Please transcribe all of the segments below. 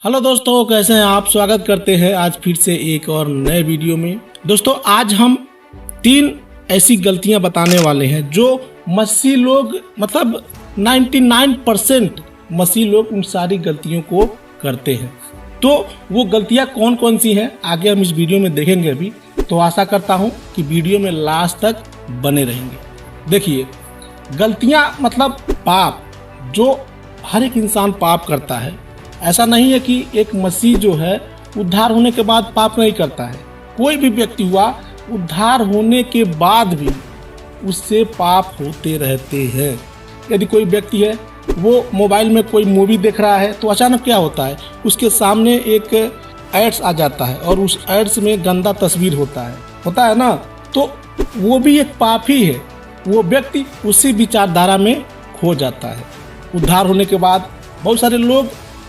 Hello दोस्तों, कैसे हैं आप। स्वागत करते हैं आज फिर से एक और नए वीडियो में। दोस्तों आज हम 3 ऐसी गलतियां बताने वाले हैं जो मसीह लोग 99% मसीह लोग उन सारी गलतियों को करते हैं। तो वो गलतियां कौन कौन सी हैं आगे हम इस वीडियो में देखेंगे अभी। तो आशा करता हूं कि वीडियो में लास्ट तक बने रहेंगे। देखिए, गलतियां पाप, जो हर एक इंसान पाप करता है। ऐसा नहीं है कि एक मसीह जो है उद्धार होने के बाद पाप नहीं करता है। कोई भी व्यक्ति हुआ उद्धार होने के बाद भी उससे पाप होते रहते हैं। यदि कोई व्यक्ति है वो मोबाइल में कोई मूवी देख रहा है तो अचानक क्या होता है, उसके सामने एक एड्स आ जाता है और उस एड्स में गंदा तस्वीर होता है ना, तो वो भी एक पाप ही है। वो व्यक्ति उसी विचारधारा में खो जाता है। उद्धार होने के बाद बहुत सारे लोग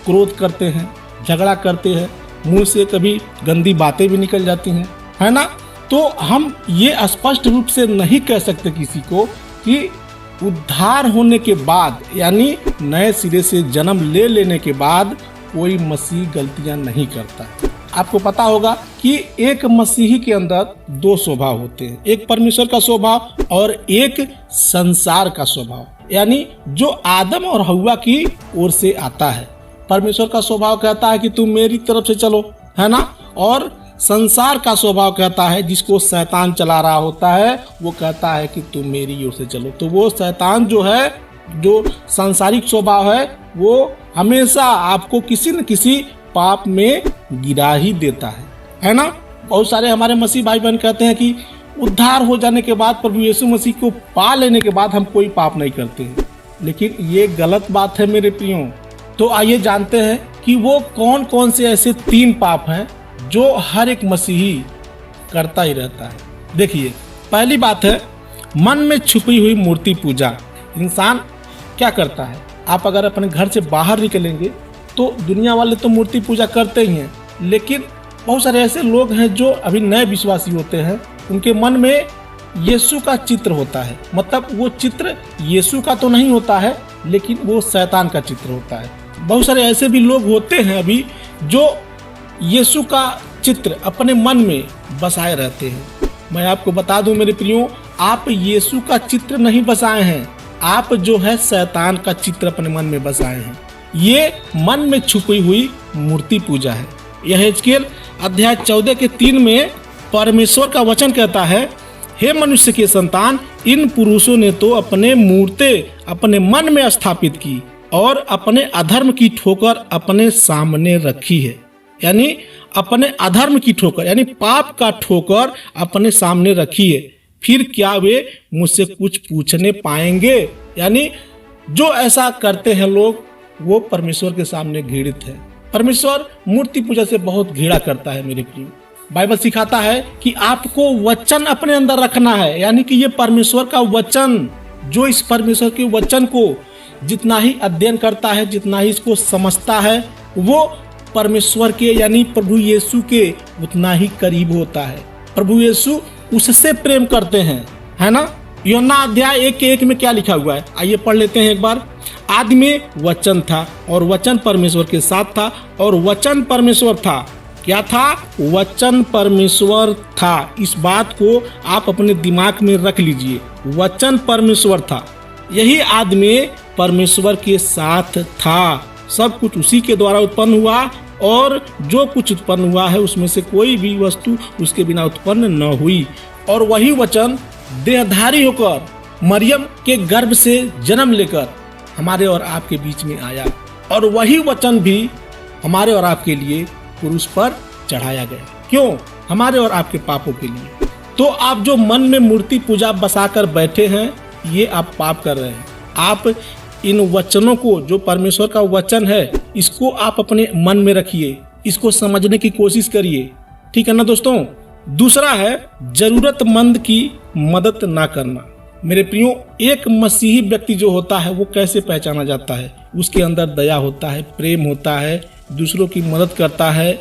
क्रोध करते हैं, झगड़ा करते हैं, मुंह से कभी गंदी बातें भी निकल जाती हैं, है ना। तो हम ये स्पष्ट रूप से नहीं कह सकते किसी को कि उद्धार होने के बाद यानी नए सिरे से जन्म ले लेने के बाद कोई मसीह गलतियां नहीं करता। आपको पता होगा कि एक मसीही के अंदर 2 स्वभाव होते हैं, एक परमेश्वर का स्वभाव और एक संसार का स्वभाव, यानी जो आदम और हव्वा की ओर से आता है। परमेश्वर का स्वभाव कहता है कि तुम मेरी तरफ से चलो, है ना। और संसार का स्वभाव कहता है, जिसको शैतान चला रहा होता है, वो कहता है कि तुम मेरी ओर से चलो। तो वो शैतान जो है, जो सांसारिक स्वभाव है, वो हमेशा आपको किसी न किसी पाप में गिरा ही देता है ना। बहुत सारे हमारे मसीह भाई बहन कहते हैं कि उद्धार हो जाने के बाद, प्रभु यीशु मसीह को पा लेने के बाद हम कोई पाप नहीं करते हैं, लेकिन ये गलत बात है मेरे प्रियो। तो आइए जानते हैं कि वो कौन कौन से ऐसे 3 पाप हैं जो हर एक मसीही करता ही रहता है। देखिए, पहली बात है मन में छुपी हुई मूर्ति पूजा। इंसान क्या करता है, आप अगर अपने घर से बाहर निकलेंगे तो दुनिया वाले तो मूर्ति पूजा करते ही हैं, लेकिन बहुत सारे ऐसे लोग हैं जो अभी नए विश्वासी होते हैं, उनके मन में यीशु का चित्र होता है। वो चित्र यीशु का तो नहीं होता है, लेकिन वो शैतान का चित्र होता है। बहुत सारे ऐसे भी लोग होते हैं अभी जो यीशु का चित्र अपने मन में बसाए रहते हैं। मैं आपको बता दूं मेरे प्रियो, आप यीशु का चित्र नहीं बसाए हैं, आप जो है शैतान का चित्र अपने मन में बसाए हैं। ये मन में छुपी हुई मूर्ति पूजा है। यह एजकेल अध्याय 14 के 3 में परमेश्वर का वचन कहता है, हे मनुष्य के संतान, इन पुरुषों ने तो अपने मूर्तें अपने मन में स्थापित की और अपने अधर्म की ठोकर अपने सामने रखी है। यानी अपने अधर्म की ठोकर यानी पाप का ठोकर अपने सामने रखी है, फिर क्या वे मुझसे कुछ पूछने पाएंगे। यानी जो ऐसा करते हैं लोग, वो परमेश्वर के सामने घृणित है। परमेश्वर मूर्ति पूजा से बहुत घृणा करता है मेरे प्रिय। बाइबल सिखाता है कि आपको वचन अपने अंदर रखना है, यानी कि ये परमेश्वर का वचन, जो इस परमेश्वर के वचन को जितना ही अध्ययन करता है, जितना ही इसको समझता है, वो परमेश्वर के यानी प्रभु यीशु के उतना ही करीब होता है। प्रभु यीशु उससे प्रेम करते हैं, है ना। यूहन्ना अध्याय 1 के 1 में क्या लिखा हुआ है, आइए पढ़ लेते हैं एक बार। आदि में वचन था और वचन परमेश्वर के साथ था और वचन परमेश्वर था। क्या था? वचन परमेश्वर था। इस बात को आप अपने दिमाग में रख लीजिए, वचन परमेश्वर था। यही आदमी परमेश्वर के साथ था। सब कुछ उसी के द्वारा उत्पन्न हुआ और जो कुछ उत्पन्न हुआ है उसमें से कोई भी वस्तु उसके बिना उत्पन्न न हुई। और वही वचन देहधारी होकर मरियम के गर्भ से जन्म लेकर हमारे और आपके बीच में आया, और वही वचन भी हमारे और आपके लिए क्रूस पर चढ़ाया गया। क्यों? हमारे और आपके पापों के लिए। तो आप जो मन में मूर्ति पूजा बसाकर बैठे हैं, ये आप पाप कर रहे हैं। आप इन वचनों को, जो परमेश्वर का वचन है, इसको आप अपने मन में रखिए, इसको समझने की कोशिश करिए, ठीक है ना दोस्तों। दूसरा है जरूरतमंद की मदद ना करना। मेरे प्रियो, एक मसीही व्यक्ति जो होता है वो कैसे पहचाना जाता है? उसके अंदर दया होता है, प्रेम होता है, दूसरों की मदद करता है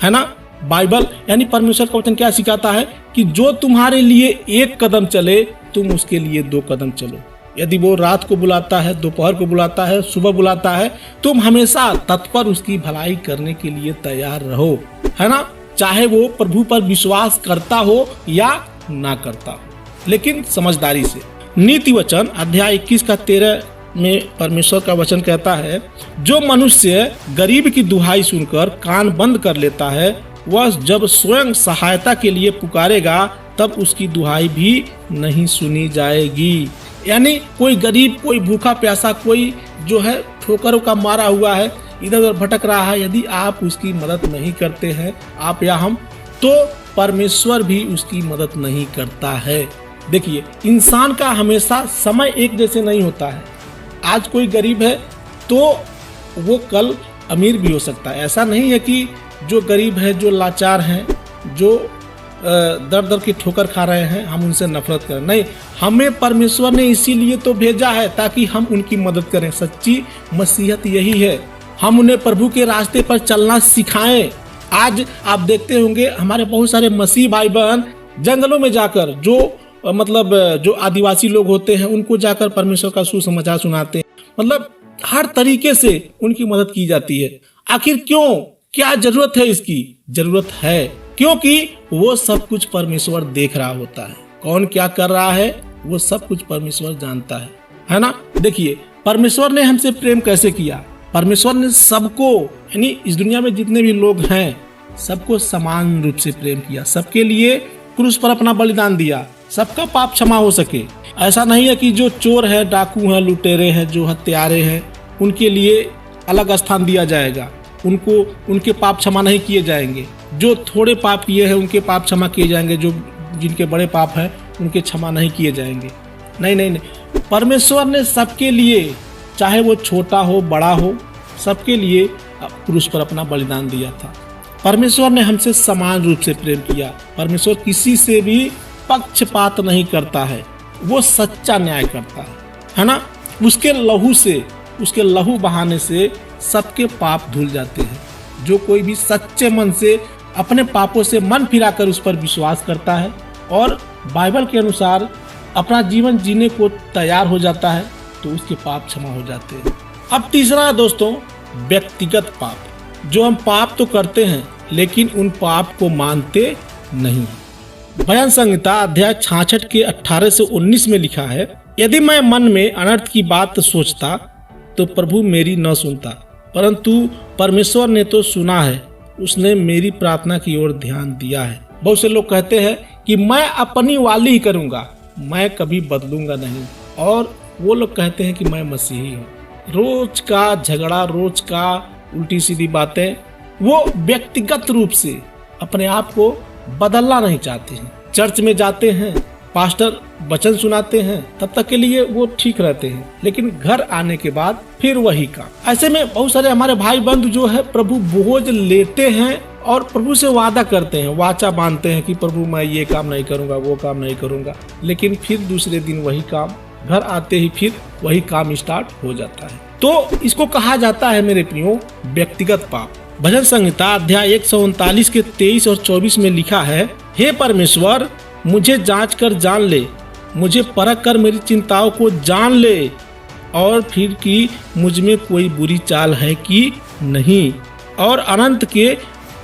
ना। बाइबल यानी परमेश्वर का वचन क्या सिखाता है कि जो तुम्हारे लिए 1 कदम चले, तुम उसके लिए 2 कदम चलो। यदि वो रात को बुलाता है, दोपहर को बुलाता है, सुबह बुलाता है, तुम हमेशा तत्पर उसकी भलाई करने के लिए तैयार रहो, है ना। चाहे वो प्रभु पर विश्वास करता हो या ना करता हो, लेकिन समझदारी से। नीति वचन अध्याय 21 का 13 में परमेश्वर का वचन कहता है, जो मनुष्य गरीब की दुहाई सुनकर कान बंद कर लेता है, वह जब स्वयं सहायता के लिए पुकारेगा तब उसकी दुहाई भी नहीं सुनी जाएगी। यानी कोई गरीब, कोई भूखा प्यासा, कोई जो है ठोकरों का मारा हुआ है, इधर उधर भटक रहा है, यदि आप उसकी मदद नहीं करते हैं, आप या हम, तो परमेश्वर भी उसकी मदद नहीं करता है। देखिए, इंसान का हमेशा समय एक जैसे नहीं होता है। आज कोई गरीब है तो वो कल अमीर भी हो सकता है। ऐसा नहीं है कि जो गरीब है, जो लाचार हैं, जो दर दर की ठोकर खा रहे हैं, हम उनसे नफरत करें। नहीं, हमें परमेश्वर ने इसीलिए तो भेजा है ताकि हम उनकी मदद करें। सच्ची मसीहत यही है, हम उन्हें प्रभु के रास्ते पर चलना सिखाएं। आज आप देखते होंगे हमारे बहुत सारे मसीह भाई बहन जंगलों में जाकर, जो आदिवासी लोग होते हैं, उनको जाकर परमेश्वर का सुसमाचार सुनाते हैं। मतलब हर तरीके से उनकी मदद की जाती है। आखिर क्यों? क्या जरूरत है इसकी? जरूरत है क्योंकि वो सब कुछ परमेश्वर देख रहा होता है। कौन क्या कर रहा है वो सब कुछ परमेश्वर जानता है ना। देखिए, परमेश्वर ने हमसे प्रेम कैसे किया। परमेश्वर ने सबको, यानी इस दुनिया में जितने भी लोग हैं, सबको समान रूप से प्रेम किया। सबके लिए क्रूस पर अपना बलिदान दिया, सबका पाप क्षमा हो सके। ऐसा नहीं है कि जो चोर है, डाकू हैं, लुटेरे हैं, जो हत्यारे हैं, उनके लिए अलग स्थान दिया जाएगा, उनके पाप क्षमा नहीं किए जाएंगे। जो थोड़े पाप किए हैं उनके पाप क्षमा किए जाएंगे, जो जिनके बड़े पाप हैं उनके क्षमा नहीं किए जाएंगे। नहीं, परमेश्वर ने सबके लिए, चाहे वो छोटा हो बड़ा हो, सबके लिए क्रूस पर अपना बलिदान दिया था। परमेश्वर ने हमसे समान रूप से प्रेम किया। परमेश्वर किसी से भी पक्षपात नहीं करता है, वो सच्चा न्याय करता है ना। उसके लहू बहाने से सबके पाप धुल जाते हैं। जो कोई भी सच्चे मन से अपने पापों से मन फिराकर उस पर विश्वास करता है और बाइबल के अनुसार अपना जीवन जीने को तैयार हो जाता है, तो उसके पाप क्षमा हो जाते हैं। अब तीसरा है दोस्तों, व्यक्तिगत पाप। जो हम पाप तो करते हैं लेकिन उन पाप को मानते नहीं। भजन संहिता अध्याय 66 के 18 से 19 में लिखा है, यदि मैं मन में अनर्थ की बात सोचता तो प्रभु मेरी न सुनता, परंतु परमेश्वर ने तो सुना है, उसने मेरी प्रार्थना की ओर ध्यान दिया है। बहुत से लोग कहते हैं कि मैं अपनी वाली ही करूंगा, मैं कभी बदलूंगा नहीं, और वो लोग कहते हैं कि मैं मसीही हूँ। रोज का झगड़ा, रोज का उल्टी सीधी बातें, वो व्यक्तिगत रूप से अपने आप को बदलना नहीं चाहते हैं। चर्च में जाते हैं, पास्टर वचन सुनाते हैं, तब तक के लिए वो ठीक रहते हैं, लेकिन घर आने के बाद फिर वही काम। ऐसे में बहुत सारे हमारे भाई बंधु जो है प्रभु बोझ लेते हैं और प्रभु से वादा करते हैं, वाचा बांधते हैं कि प्रभु मैं ये काम नहीं करूंगा, वो काम नहीं करूंगा, लेकिन फिर दूसरे दिन वही काम, घर आते ही फिर वही काम स्टार्ट हो जाता है। तो इसको कहा जाता है मेरे प्रियो व्यक्तिगत पाप। भजन संहिता अध्याय 139 के 23 और 24 में लिखा है, हे परमेश्वर मुझे जांच कर जान ले, मुझे परख कर मेरी चिंताओं को जान ले, और फिर कि मुझ में कोई बुरी चाल है कि नहीं, और अनंत के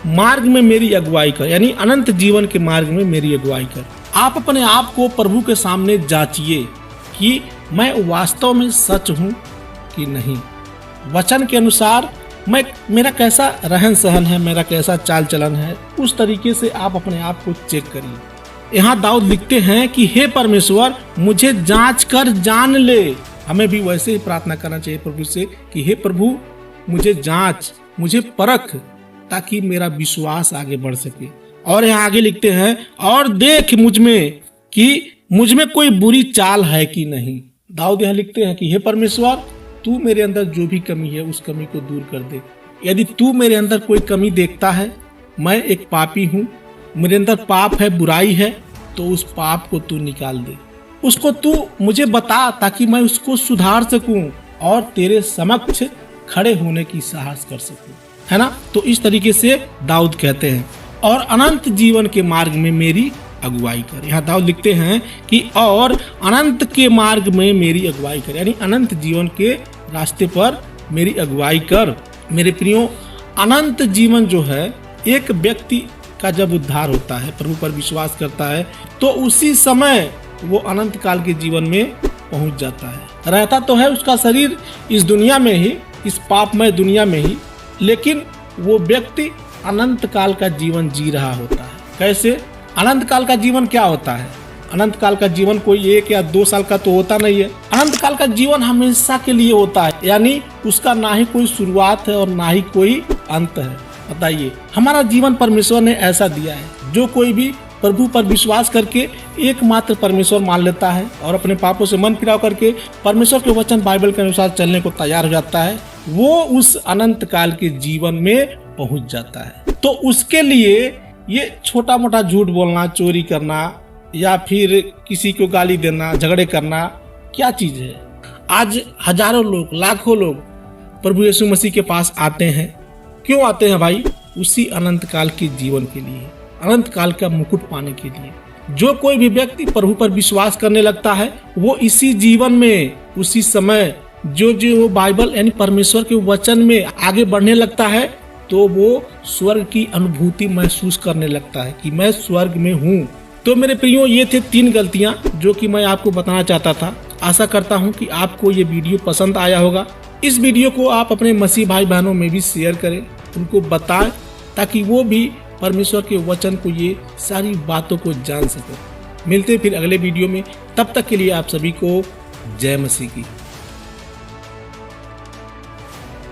मार्ग में मेरी अगुवाई कर, यानी अनंत जीवन के मार्ग में मेरी अगुवाई कर। आप अपने आप को प्रभु के सामने जांचिए कि मैं वास्तव में सच हूँ कि नहीं। वचन के अनुसार मेरा कैसा रहन सहन है, मेरा कैसा चाल चलन है, उस तरीके से आप अपने आप को चेक करिए। यहाँ दाऊद लिखते हैं कि हे परमेश्वर मुझे जांच कर जान ले। हमें भी वैसे ही प्रार्थना करना चाहिए प्रभु से कि हे प्रभु मुझे जांच, मुझे परख, ताकि मेरा विश्वास आगे बढ़ सके। और यहाँ आगे लिखते हैं, और देख मुझ में कोई बुरी चाल है कि नहीं। दाऊद यहाँ लिखते हैं कि हे परमेश्वर तू मेरे अंदर जो भी कमी है उस कमी को दूर कर दे। यदि तू मेरे अंदर कोई कमी देखता है, मैं एक पापी हूँ, मेरे अंदर पाप है, बुराई है, तो उस पाप को तू निकाल दे, उसको तू मुझे बता, ताकि मैं उसको सुधार सकूं और तेरे समक्ष खड़े होने की साहस कर सकूं, है ना। तो इस तरीके से दाऊद कहते हैं, और अनंत जीवन के मार्ग में मेरी अगुवाई कर। यहाँ दाऊद लिखते हैं कि और अनंत के मार्ग में मेरी अगुवाई कर, यानी अनंत जीवन के रास्ते पर मेरी अगुवाई कर। मेरे प्रियो, अनंत जीवन जो है, एक व्यक्ति का जब उद्धार होता है, प्रभु पर विश्वास करता है, तो उसी समय वो अनंत काल के जीवन में पहुंच जाता है। रहता तो है उसका शरीर इस दुनिया में ही, इस पापमय दुनिया में ही, लेकिन वो व्यक्ति अनंत काल का जीवन जी रहा होता है। कैसे? अनंत काल का जीवन क्या होता है? अनंत काल का जीवन कोई 1 या 2 साल का तो होता नहीं है। अनंत काल का जीवन हमेशा के लिए होता है, यानी उसका ना ही कोई शुरुआत है और ना ही कोई अंत है। बताइए, हमारा जीवन परमेश्वर ने ऐसा दिया है, जो कोई भी प्रभु पर विश्वास करके एकमात्र परमेश्वर मान लेता है और अपने पापों से मन फिराव करके परमेश्वर के वचन बाइबल के अनुसार चलने को तैयार हो जाता है, वो उस अनंत काल के जीवन में पहुंच जाता है। तो उसके लिए ये छोटा मोटा झूठ बोलना, चोरी करना या फिर किसी को गाली देना, झगड़े करना क्या चीज है? आज हजारों लोग, लाखों लोग प्रभु यीशु मसीह के पास आते हैं। क्यों आते हैं भाई? उसी अनंत काल के जीवन के लिए, अनंत काल का मुकुट पाने के लिए। जो कोई भी व्यक्ति प्रभु पर विश्वास करने लगता है, वो इसी जीवन में, उसी समय जो बाइबल यानी परमेश्वर के वचन में आगे बढ़ने लगता है, तो वो स्वर्ग की अनुभूति महसूस करने लगता है कि मैं स्वर्ग में हूँ। तो मेरे प्रियो, ये थे 3 गलतियां जो कि मैं आपको बताना चाहता था। आशा करता हूँ कि आपको ये वीडियो पसंद आया होगा। इस वीडियो को आप अपने मसीह भाई बहनों में भी शेयर करें, उनको बताएं, ताकि वो भी परमेश्वर के वचन को, ये सारी बातों को जान सके। मिलते फिर अगले वीडियो में, तब तक के लिए आप सभी को जय मसीह की।